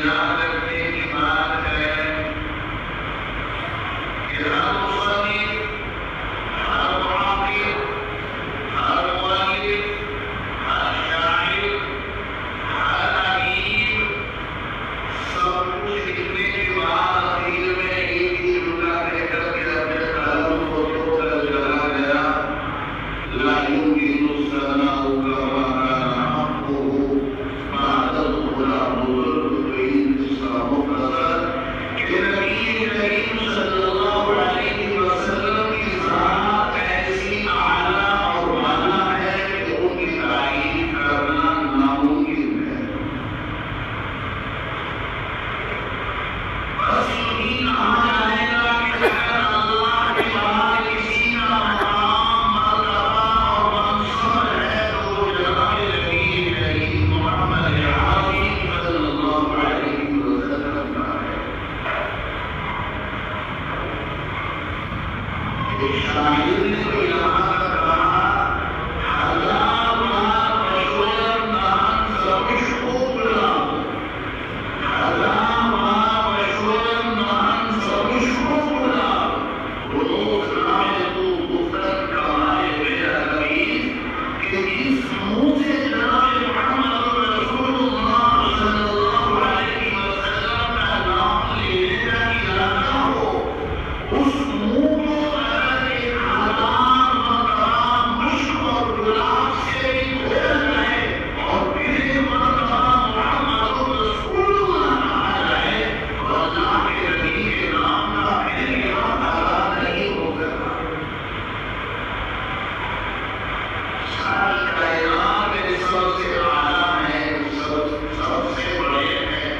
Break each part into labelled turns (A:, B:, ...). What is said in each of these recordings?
A: یاد رکھنے کی بات ہے کہ ہر مصنف، ہر محقق، ہر مؤلف، ہر شاعر، ہر ادیب سب کچھ لکھنے کے بعد آخر میں ایک ہی جملہ کہہ کر کے اپنے قلم کو توڑ کر چلا گیا، لا يمكن الثناء كما كان حقه بعد الغلام البين مختصر کہ نبی کریم صلی اللہ علیہ وسلم کی ذات ایسی اعلیٰ اور بالا ہے کہ ان کی تعریف کرنا ناممکن ہے۔ بس یہی کہا جائے گا کہ اگر اللہ کے بعد کسی کا مقام، مرتبہ اور منصب ہے تو وہ جناب نبی کریم محمد عربی صلی اللہ علیہ وسلم کا ہے۔ ایک شاعر نے تو یہاں تک کہا، ہزار بار مشورہ نان سبش کو بلا، ہزار بار مشورہ نان سبش کو بلا، بلوغ رائے تو گفتن کمائے میرا نبی، کہ جس منہ سے جناب محمد رسول اللہ صلی اللہ علیہ وسلم کا نام لینے کا ارادہ ہو، اس منہ کو اگر ایک ہزار مرتبہ مشک اور گلاب سے دھویا جائے اور پھر ایک مرتبہ محمد رسول اللہ کہا جائے تو اللہ کے نبی کے نام کا پھر یہاں ادا نہیں ہوگا۔ ساری کائنات میں سب سے اعلیٰ ہے، سب سے بڑے ہیں،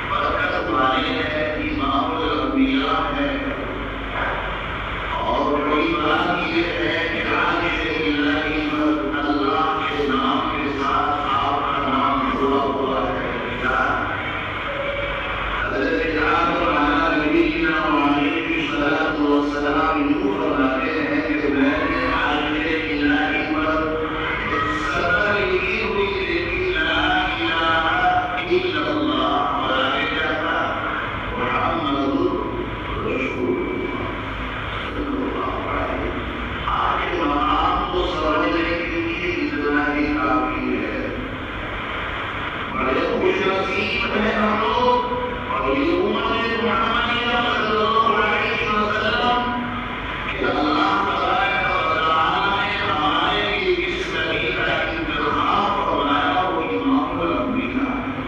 A: برکت والے ہیں، امام الانبیاء ہے، اور بڑی بات یہ ہے کہ عارف الہی پر اللہ کے نام کے ساتھ آپ کا نام جڑا ہوا ہے۔ حضرت آدم علیہ نبینا وعلیہ الصلاۃ والسلام یوں فرماتے ہیں کہ میں نے عارف الہی پر ایک سطر لکھی ہوئی دیکھی، لا الہ الا اللہ، اور آگے کیا تھا، محمد رسول اللہ۔ آپ کے مقام کو سمجھنے کے لیے اتنا ہی کافی ہے۔ بڑے خوش نصیب ہیں ہم لوگ، اور یہ امت محمدیہ صلی اللہ علیہ وسلم کہ اللہ تبارک و تعالیٰ نے ہمارے لیے جس نبی کا انتخاب فرمایا وہ امام الانبیاء ہے۔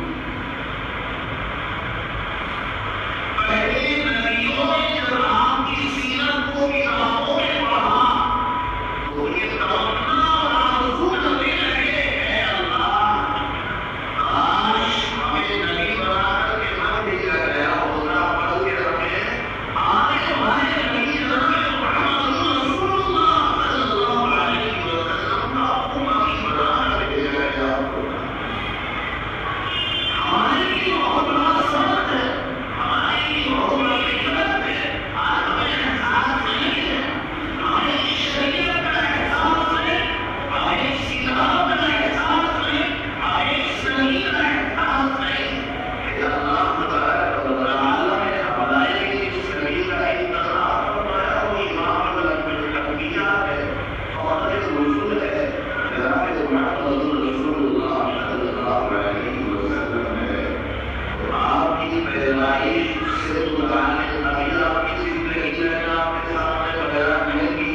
A: پہلے نبیوں نے جب آپ کی سیرت کو کتابوں میں پڑھا تو یہ تمنا اور آرزو کرنے لگے، اے اللہ کاش ہمیں نبی بنا کر کے نہ بھیجا گیا ہوتا، بلکہ ہمیں آنے والے نبی جناب محمد رسول اللہ صلی اللہ علیہ وسلم کا امتی بنا کر بھیجا گیا ہوتا۔ ہمارے لیے بہت بڑا سبق ہے، ہمارے لیے بہت بڑی حکمت ہے۔ آج ہمیں احساس نہیں ہے، ہمیں شریعت کا احساس ہے، ہمیں اسلام کا احساس ہے، ہمیں اسلامی کا احساس ہے کہ اللہ تبارک و تعالیٰ نے ہمارے لیے جس نبی کا انتخاب فرمایا وہ امام الانبیاء ہے، خاتم الرسل ہے، جناب محمد رسول اللہ صلی اللہ علیہ وسلم ہے۔ آپ کی پیدائش سے متعلق ابھی آپ کی زندگی میں نے آپ کے سامنے بیان نہیں کی،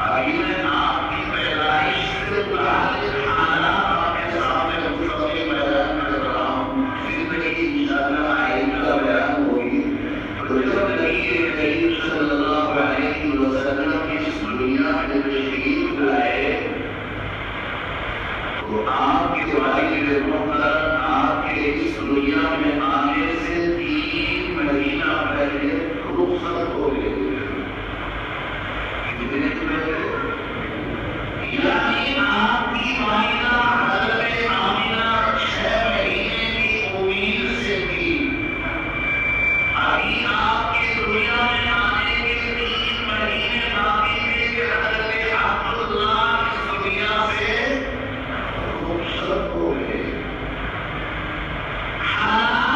A: ابھی میں آپ کی پیدائش سے متعلق حالات آپ کے سامنے مستقل بیان کر رہا ہوں۔ زندگی انشاءاللہ آئندہ بیان ہوگی۔ تو جب نبی کریم صلی اللہ علیہ وسلم اس دنیا میں تشریف لائے تو آپ کے والد محترم آپ کے اس دنیا میں آنے سے 3 مہینہ پہلے رخصت ہو گئے۔ کتنے پہلے؟ یعنی آپ کی والدہ حضرت آمنہ 6 مہینے کی امید سے تھی، ابھی آپ کے دنیا میں آنے کے 3 مہینے باقی تھے کہ حضرت عبداللہ اس دنیا سے رخصت ہو گئے۔ حالات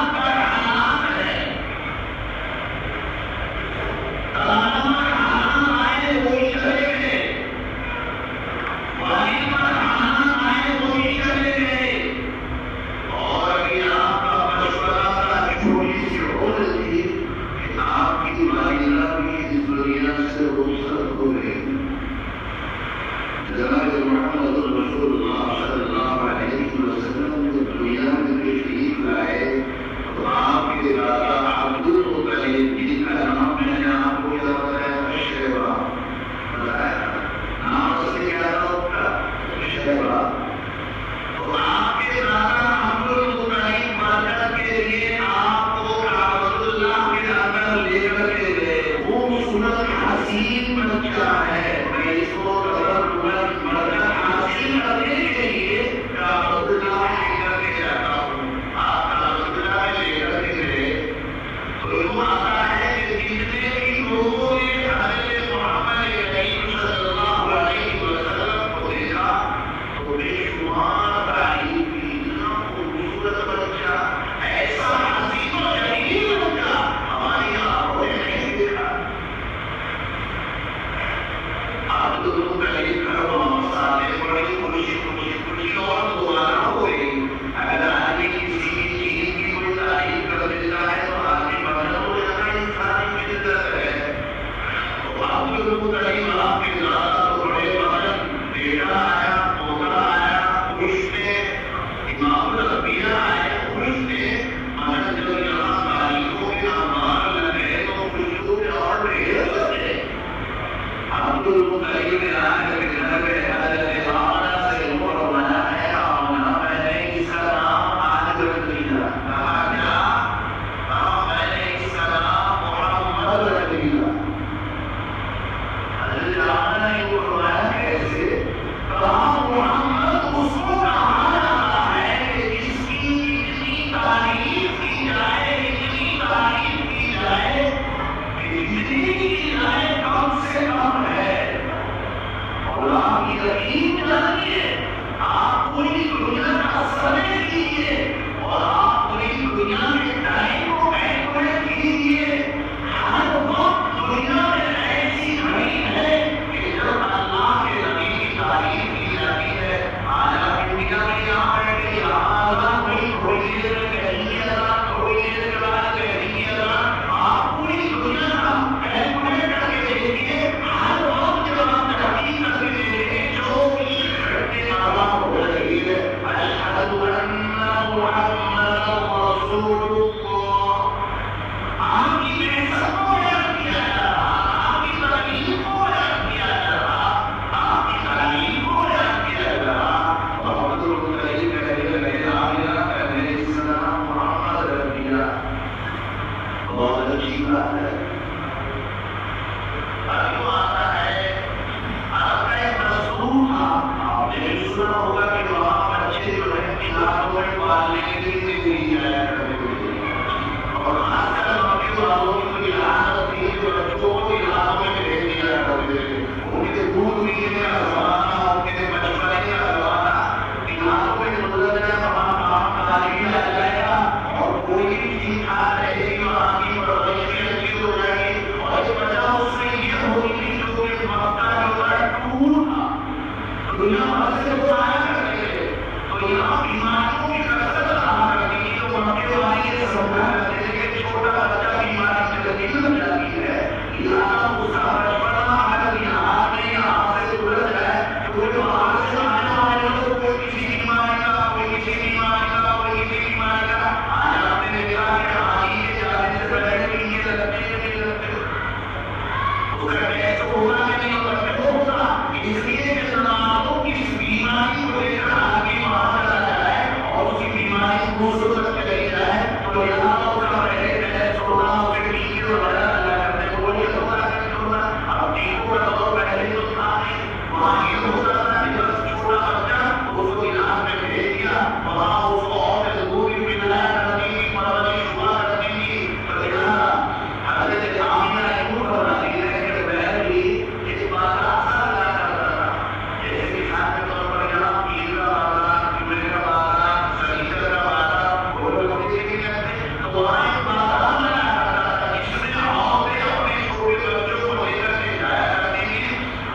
A: تعریف کی جائے، اتنی تعریف کی جائے کہ جتنی کی جائے کم سے کم ہے۔ اللہ کی رحیم جانیے، آپ پوری دنیا کا سمجھ لیجیے اور آپ پوری دنیا کے ٹائم کو کیلکولیٹ کیجیے۔ ہر وقت دنیا میں ایسی گھڑی ہے کہ جب اللہ کے نبی کی تعریف کی جاتی ہے، آج آپ انڈیا میں یہاں بیٹھے یہاں کوئی تھوڑی دیر میں کہیں گے تھوڑی دیر کے بعد کہیں گے، آپ پوری دنیا کا کیلکولیٹ کر کے دیکھیے، ہر وقت جب آپ تحقیق کر کے دیکھیں جو ہو رہی ہے اشہد ان محمد رسول اللہ، آپ کی بحثت کو بیان کیا جا رہا، آپ کی تعلیم کو بیان کیا جا رہا، آپ کی تعلیم کو بیان کیا جا رہا۔ محمد رسول اللہ کہتے ہیں آمینہ کہنے السلام محمد ربیہ، بہت اچھی بات ہے۔ ابھی وہ آتا ہے آپ کا ایک رسول تھا، آپ نے بھی سنا ہوگا کہ وہاں بچے جو ہے علاقوں میں پالنے کے لیے دی جایا کرتے تھے، اور خاص کر مکے والوں کی عادت تھی کہ بچوں کو علاقوں میں بھیج دیا کرتے تھے، ان کے دودھ پینے کا زمانہ، ان کے بچپنے کا زمانہ، علاقوں میں گزر جائے وہاں کام کاج بھی آ جائے گا اور کوئی بھی چیز کھا رہے گی وہاں کی پرورش بھی اچھی ہو جائے گی، اور ایک وجہ اس میں یہ ہوئی تھی کہ مکہ جو ہے ٹور تھا، دنیا بھر سے وہ آیا کرتے تھے، تو یہاں بیماریوں کی کثرت رہا کرتی تھی، تو مکے والے یہ سمجھا کرتے تھے کہ چھوٹا بچہ بیماری سے جلدی لگ جاتی ہے، یہاں اس کا بچپنا اگر یہاں میں یہاں سے گزر جائے تو وہ باہر سے آنے والے لوگ کوئی کسی بیماری کا، کوئی کسی بیماری کا، کوئی کسی بیماری کا، آج آپ نے دیکھا کہ حاجی کے جانے سے پہلے بھی یہ لگتے ہیں نہیں لگتے، اس کا ٹیسٹ ہوگا کہ نہیں ہوگا، اس لیے کہ نمازوں کی اس بیماری کو لے کر آگے وہاں چلا جائے اور اس کی بیماری دوسروں تک چلی جائے، تو یہاں اس کا پہلے ٹیسٹ ہوگا، اس کے ٹیکے وغیرہ لگا کرتے ہیں، وہ یہ ہوگا کہ ہوگا، اب ٹیکوں کا تو پہلے تو تھا نہیں، وہاں یہ ہوتا تھا کہ بس چھوٹا بچہ اس کو علاج میں بھیج دیا، وہاں اس کو اور مضبوط بھی ملایا کرتی تھی، پرورش ہوا کرتی تھی، تو یہاں حضرت آمینہ یوں فرماتی ہے کہ میں بھی اس بات کا اثر لگا کرتا تھا، جیسے مثال کے طور پر یہاں پیر کا بازار، جمعے کا بازار، سنیچر کا بازار، وہ لوگ مجھے بھی کہتے تو وہاں ایک بازار لگا کرتا تھا جس میں عورتیں اپنے چھوٹے بچوں کو لے کر کے جایا کرتی تھی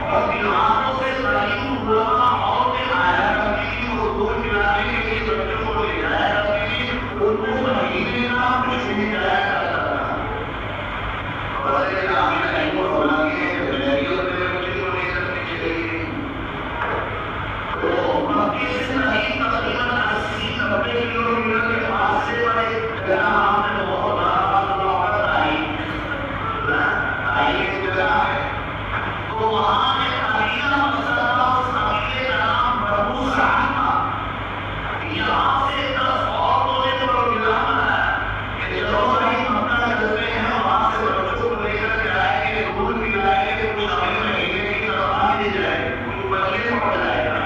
A: اور بہاروں سے تعلیم علماء عورتیں آیا کرتی تھی، وہ دودھ پلانے کے لیے بچوں کو لے جایا کرتی تھی، ان کو مہینے کا کچھ بھی جایا کرتا تھا۔ اور ایک آمینہ ایک اور بولا کہ بلیریوں نے بچے کو لے کر کے چلے گئی، تو مکے سے نہیں تقریباً 80-90 کلومیٹر کے فاصلے پر ایک جگہ آپ نے بہت بڑا موقع آئی ایک جگہ ہے، تو وہاں ایک قبیلہ مسئلہ تھا، اس قبیلے کا نام بنو سعد تھا، یہاں سے 10 عورتوں نے پروگرام بنایا کہ چلو بھائی مکہ چلتے ہیں، وہاں سے بچوں کو لے کر کے آئیں گے، دودھ پلائیں گے، کچھ ہمیں مہینے کی تنخواہ دی جائے گی، کچھ بچے پڑ جائے گا،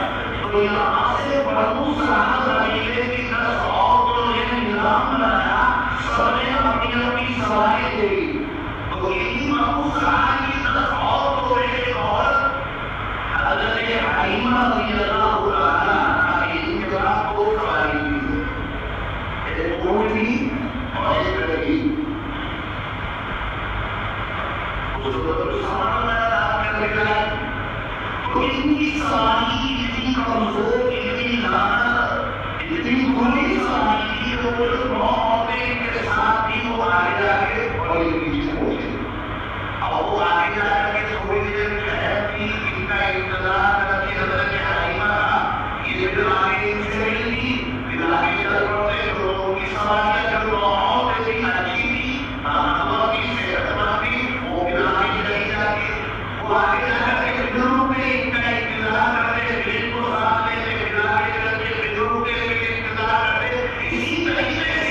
A: تو یہاں سے بنو سعد قبیلے کی 10 عورتوں نے نظام بنایا، سب نے اپنی اپنی سواری دے دی، تو انہی بنو سعد کی 10 عورتوں میں ایک عورت حضرت حلیمہ رضی اللہ تعالیٰ عنہا ان کے بعد 2 سواری دی، ایک اونٹ بھی اور ایک لڑکی، اس کو تو سامان لگا کر کے گئے، تو ان کی سواری اتنی کمزور، اتنی لعنت، اتنی بری سواری تھی کہ وہ جو 9 عورتیں ان کے ساتھ تھی وہ آگے جا کے اور یہ پیچھے پہنچے، اب وہ آگے جا کر کے تھوڑی دیر ٹھہرتی، ان کا انتظار کرتی حضرت حلیمہ کا، یہ پھر آگے ان سے ملتی، پھر آگے چل پڑتے، تو ان کی سواریاں جو 9 عورتیں تھی اچھی تھی، طاقتور تھی، صحت مند تھی، وہ پھر آگے چلی جاتی، وہ آگے جا کر کے بزرگوں پہ ان کا انتظار کرتے، پھر ان کو ساتھ لیتے، پھر آگے چلتے، بزرگوں کے لیے انتظار کرتے، اسی طریقے سے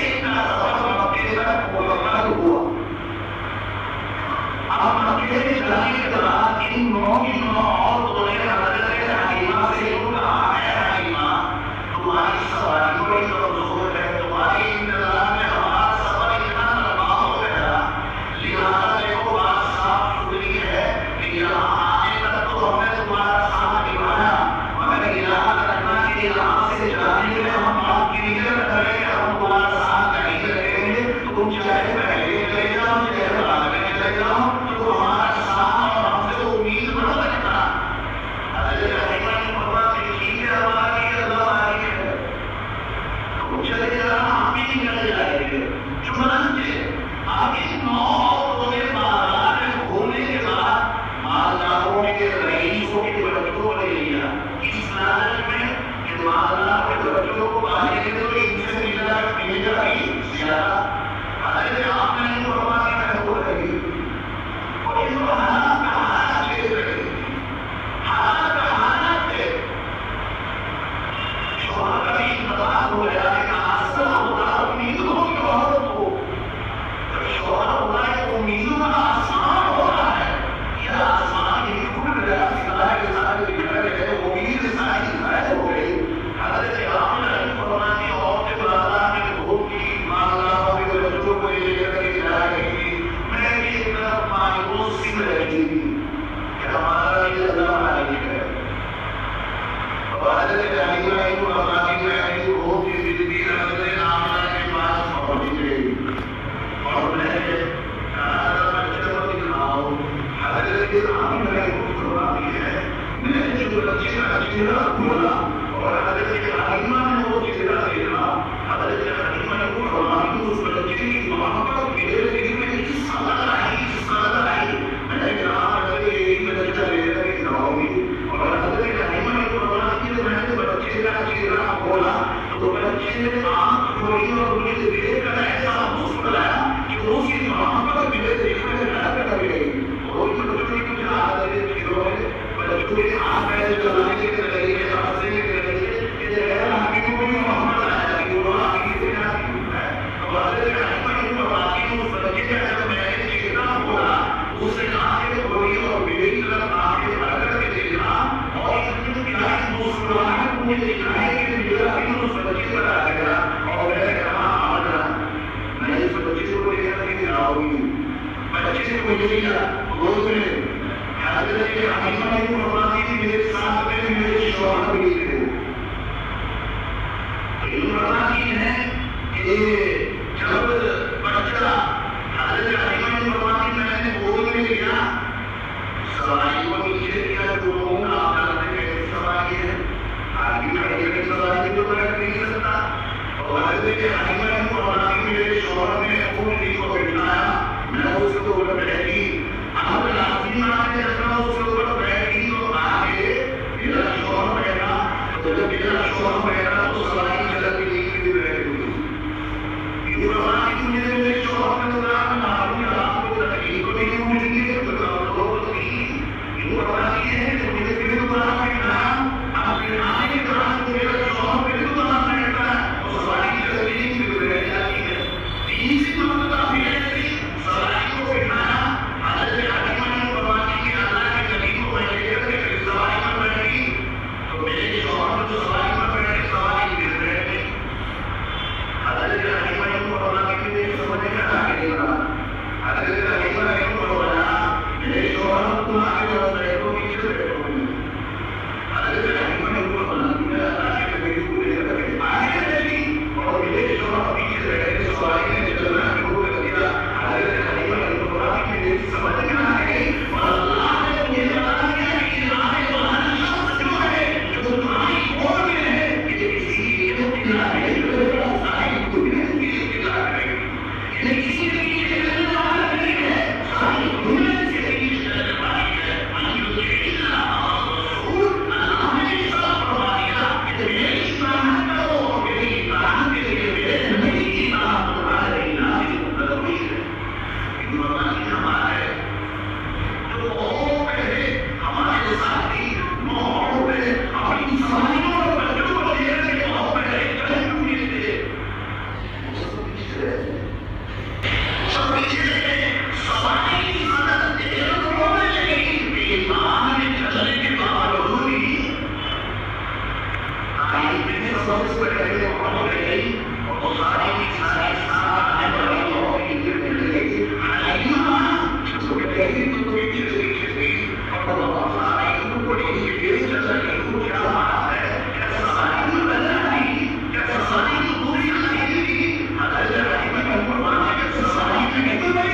A: Thank you.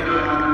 A: Gracias.